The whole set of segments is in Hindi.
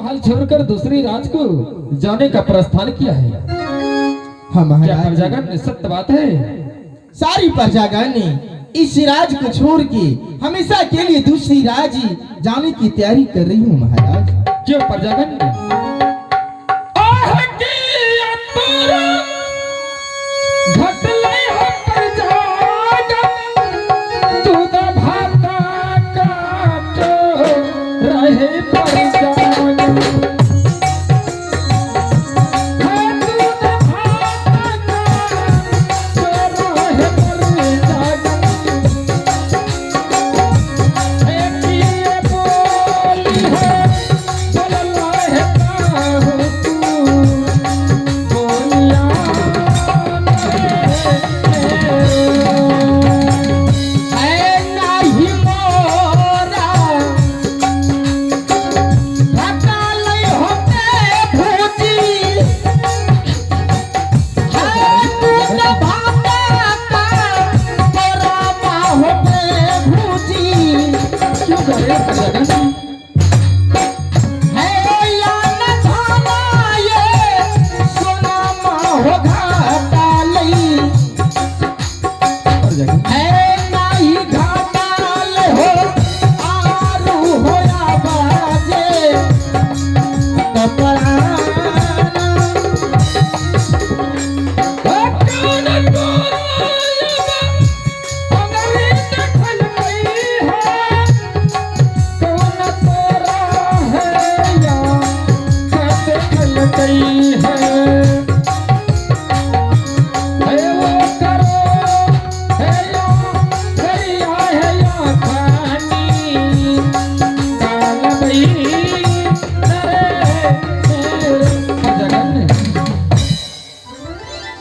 हाल छोड़कर दूसरी राज को जाने का प्रस्थान किया है। हाँ क्या महाराज, प्रजागण में सत्य बात है? सारी प्रजागण ने इस राज को छोड़ के हमेशा के लिए दूसरी राज जाने की तैयारी कर रही हूँ महाराज। क्यों प्रजागण?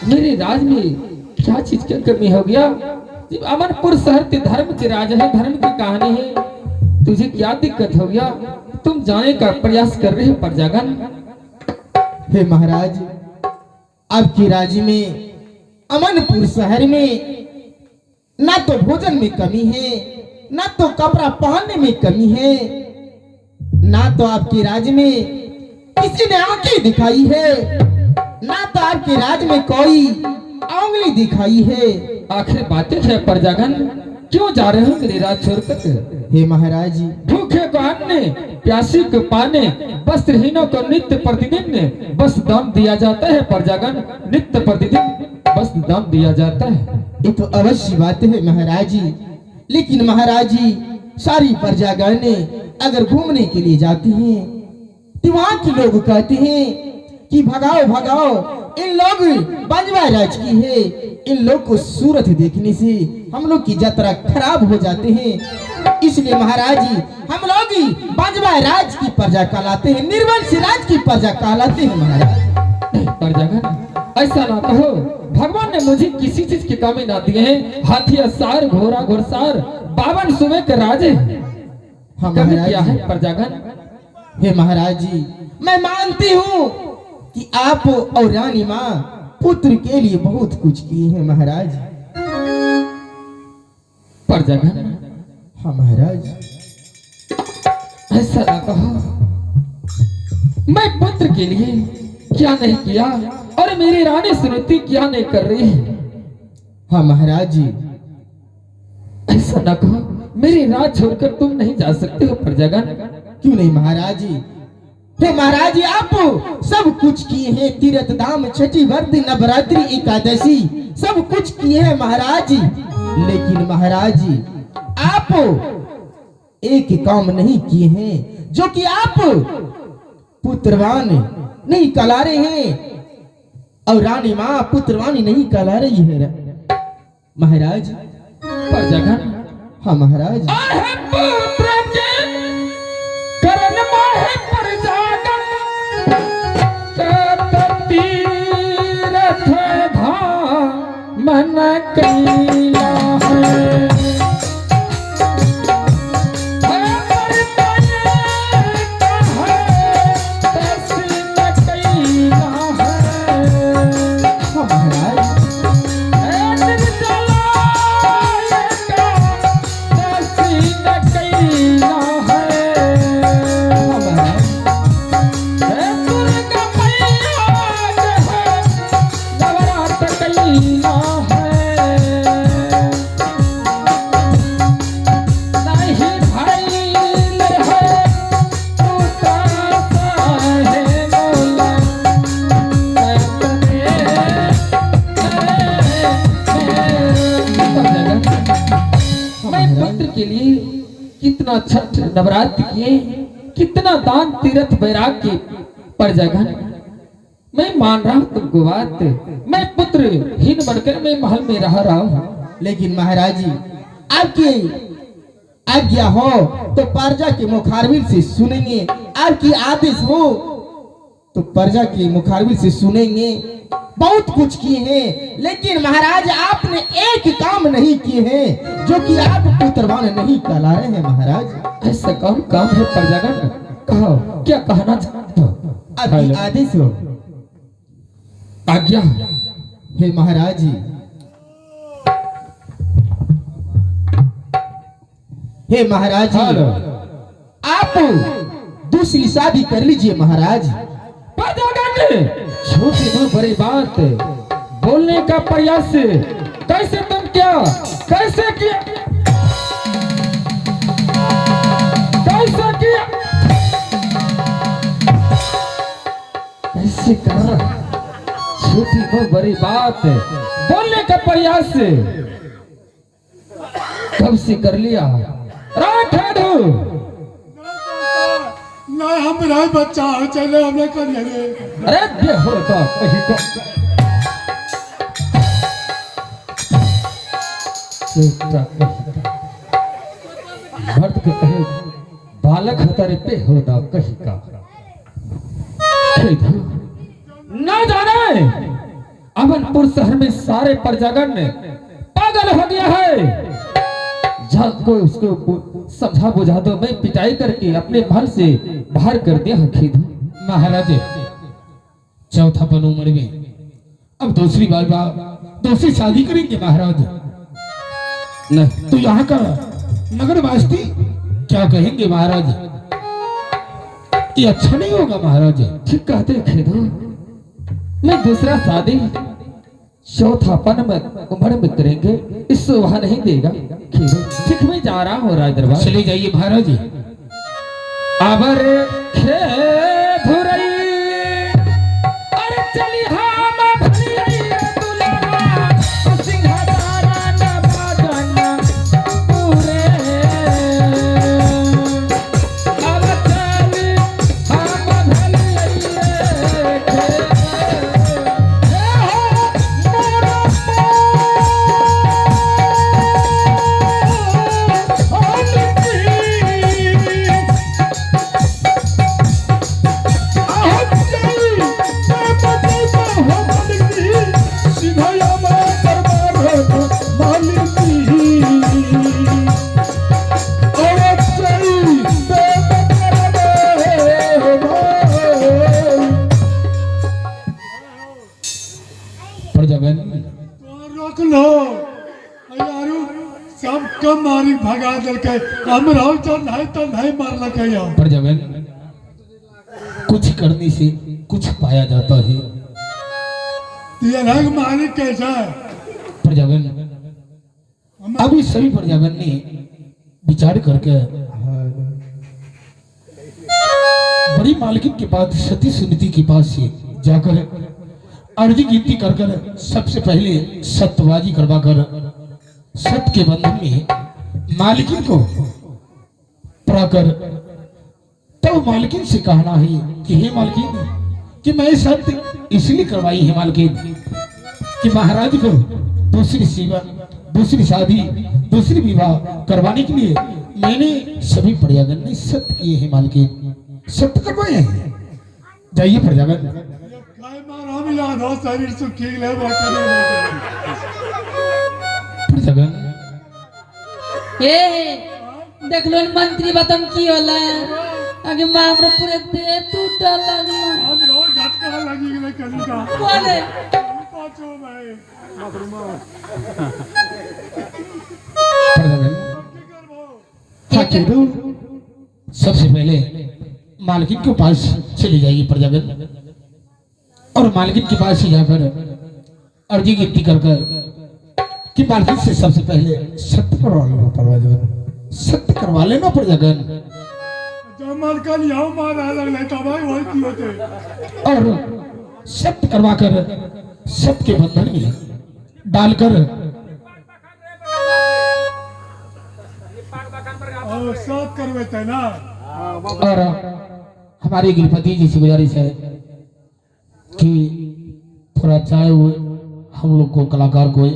मेरे राज में क्या चीज की कमी हो गया? अमरपुर शहर के धर्म के राज है, धर्म की कहानी है। तुझे क्या दिक्कत हो गया? तुम जाने का प्रयास कर रहे हो प्रजागण। हे महाराज, आपके राज्य में अमनपुर शहर में ना तो भोजन में कमी है, ना तो कपड़ा पहनने में कमी है, ना तो आपके राज्य में किसी ने आंखें दिखाई है, ना तो आपके राज्य में कोई उंगली दिखाई है। आखिर बातें है प्रजागण, क्यों जा रहे हो मेरे राज छोड़कर? हे महाराज, भूखे को अन्न, प्यासी को पाने, वस्त्रहीनों को नित्य प्रतिदिन बस दाम दिया जाता है प्रजागण। नित्य प्रतिदिन बस दाम दिया जाता है। ये तो अवश्य बात है महाराज जी, लेकिन महाराज जी सारी प्रजागण ने अगर घूमने के लिए जाते हैं तो वहाँ के लोग कहते हैं कि भगाओ भगाओ, इन लोग बंजवा राज की है, इन लोग को सूरत देखने से हम लोग की यात्रा खराब हो जाते हैं। इसलिए महाराज जी हम लोग बंजवा राज की प्रजा कहलाते हैं, निर्वंश राज की प्रजा कहलाते हैं महाराज। प्रजागण ऐसा ना कहो, भगवान ने मुझे किसी चीज की कमी ना दी है। हाथी सार, घोड़ा घुड़सार, 52 सूबे के राज है। हाँ कमी महाराज क्या है जी। प्रजागण? हे महाराज जी, मैं मानती हूँ कि आप और रानी माँ पुत्र के लिए बहुत कुछ किए हैं महाराज। प्रजागण हाँ महाराज, ऐसा ना कहो, मैं पुत्र के लिए क्या नहीं किया और मेरी रानी सुनीति क्या नहीं कर रही है। हाँ महाराज जी, ऐसा ना कहो, मेरी राज छोड़कर तुम नहीं जा सकते हो प्रजागण। क्यों नहीं महाराज जी? हे महाराज जी, आप सब कुछ किए हैं, तीर्थ धाम, छठी व्रत, नवरात्रि, एकादशी सब कुछ किए हैं महाराज जी। लेकिन महाराज जी आप एक काम नहीं किए हैं, जो कि आप पुत्रवान नहीं कहला रहे हैं और रानी माँ पुत्रवानी नहीं कहला रही है महाराज। प्रजागण हाँ महाराज, मन कैला है नवरात्र किए, कितना दान तीर्थ वैराग की प्रजागण। मैं मान रहा हूँ तुमको बात, मैं पुत्र हीन बनकर मैं महल में रह रहा हूँ। लेकिन महाराज जी आपकी आज्ञा हो तो प्रजा के मुखारबिल से सुनेंगे, आपकी आदेश हो तो प्रजा के मुखारबिल से सुनेंगे। बहुत कुछ किए हैं, लेकिन महाराज आपने एक काम नहीं किए हैं जो कि आप पुत्रवान नहीं कहलाए हैं महाराज। ऐसा कौन काम है प्रजागण? कहो, क्या कहना चाहते हो? आपकी आदेश हो। आज्ञा हे महाराज जी, हे महाराज जी, आप दूसरी शादी कर लीजिए महाराज। छोटी तो बड़ी बात, बोलने का प्रयास कैसे तुम क्या कैसे किया कैसे किया कैसे कर रहा? छोटी तो बड़ी बात, बोलने का प्रयास कब से कर लिया? ना हम रहे बच्चा हो चले हमने कर ले। अरे देखो तो कहीं को मर्द के कहे बालक होता रे पे होता कहीं का ना जाने अमनपुर शहर में सारे प्रजागण पागल हो गया है। को उसको समझा बुझा दो, मैं पिटाई करके अपने महल से बाहर कर दिया खीद। महाराज चौथा पन उम्र में अब दूसरी दूसरी शादी करेंगे महाराज। नहीं तो यहाँ का नगर वास्ती क्या कहेंगे महाराज? ये अच्छा नहीं होगा महाराज। ठीक कहते खेदो, मैं दूसरा शादी चौथापन में उम्र में करेंगे, इस शोभा नहीं देगा। ठीक मैं जा रहा हूँ राज दरबार। चले जाइए महाराज। अबर धुरई अरे चली हम भलिया दुलारा सिंघारा न बाजना पूरे अब चली हम भलिया रोक लो यारू, सब कम मारी भगा दल के हम रहो तो नहीं मार लगे यार। पर जगन कुछ करने से कुछ पाया जाता है। ये रंग मालिक कैसा है? प्रजागण अभी सभी प्रजागण ने विचार करके बड़ी मालकिन के पास सती सुनीति के पास से जाकर अर्जी गिनती कर कर सबसे पहले सत्यबाजी करवाकर सत्य के बंधन में मालकिन को पढ़ाकर तब मालकिन से कहना है कि हे मालकिन, कि मैं सत्य इसलिए करवाई है मालकिन कि महाराज को दूसरी सेवा, दूसरी शादी, दूसरी विवाह करवाने के लिए मैंने सभी प्रजागण ने सत्य किए हैं मालकिन, सत्य करवाए हैं। जाइए प्रजागण। हम याद हो शरीर सुखी ले प्रजागण हे देख लो मंत्री बतम की होला आगे मामरे पूरे दे टूटा लगला। हम रोज झटका लगी गले कहीं का बोले पाछो भाई प्रजागण हाँ केदू, सबसे पहले मालकिन के पास चली जाइए प्रजागण और मालकिन के पास ही जाकर अर्जी गिनती कर कि मालकिन से सबसे पहले सत्य करवा लेना प्रजागण, सत्य करवा लेना प्रजागण। जो मालकन यहाँ मारा लगले तो भाई वही की होते और सत्य करवा कर सत्य के बंधन में डालकर वो सब करवेते ना। और हमारे गृहपति जी से गुजारिश है कि थोड़ा चाय हुए हम लोग को कलाकार को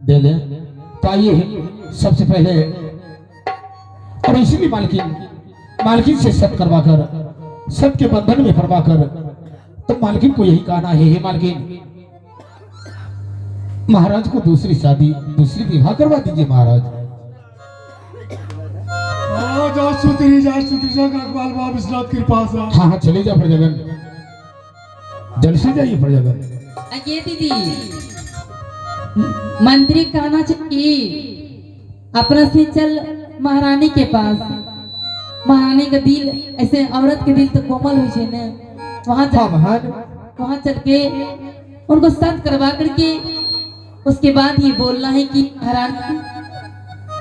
दे दें। तो आइए सबसे पहले और इसीलिए मालकिन से सत करवा कर सत के बंधन में फरमा कर तो मालकिन को यही कहना है, हे मालकिन महाराज को दूसरी विवाह करवा दीजिए महाराज। जा सुधरी जा काकबाल बाबा विश्वनाथ कृपा से। हाँ हाँ चले जा प्रजगन, जल्द से जाइए प्रजगन। ये दीदी मंत्री कहना चाहिए अपना से चल महारानी के पास। महारानी का दिल ऐसे औरत के दिल तो कोमल हो छे ने, वहाँ चल के उनको सत करवा करके उसके बाद ये बोलना है कि महारानी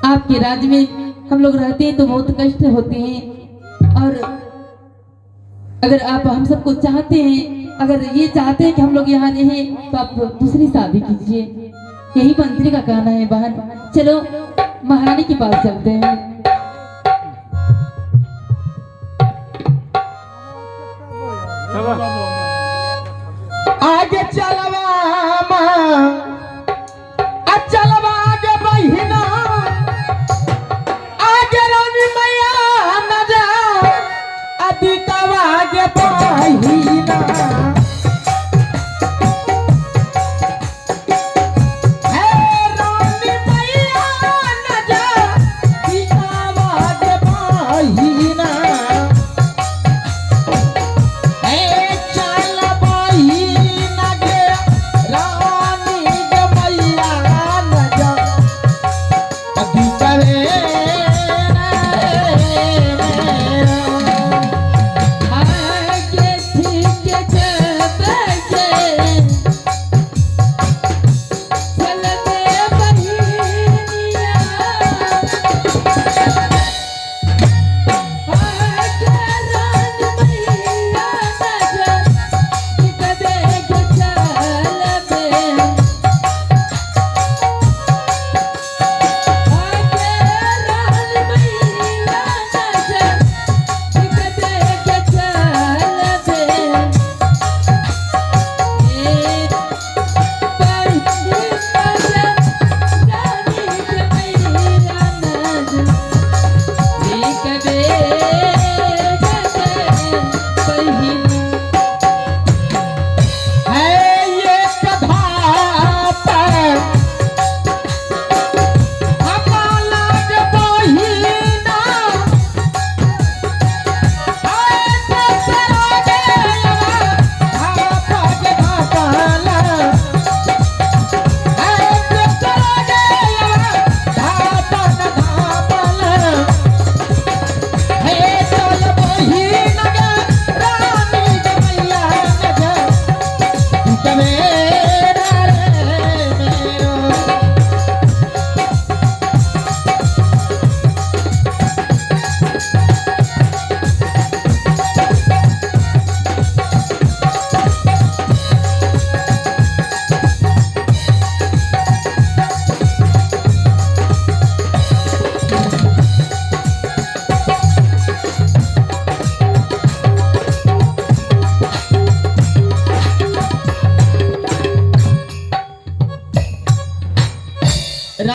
आपके राज्य में हम लोग रहते हैं तो बहुत कष्ट होते हैं, और अगर आप हम सबको चाहते हैं, अगर ये चाहते हैं कि हम लोग यहाँ रहें तो आप दूसरी शादी कीजिए। यही मंत्री का कहना है बहन। चलो महारानी के पास चलते हैं। आगे चलवा चलवा आगे बहिना, आगे रानी मैया न जा अधिकवा आगे बहिना।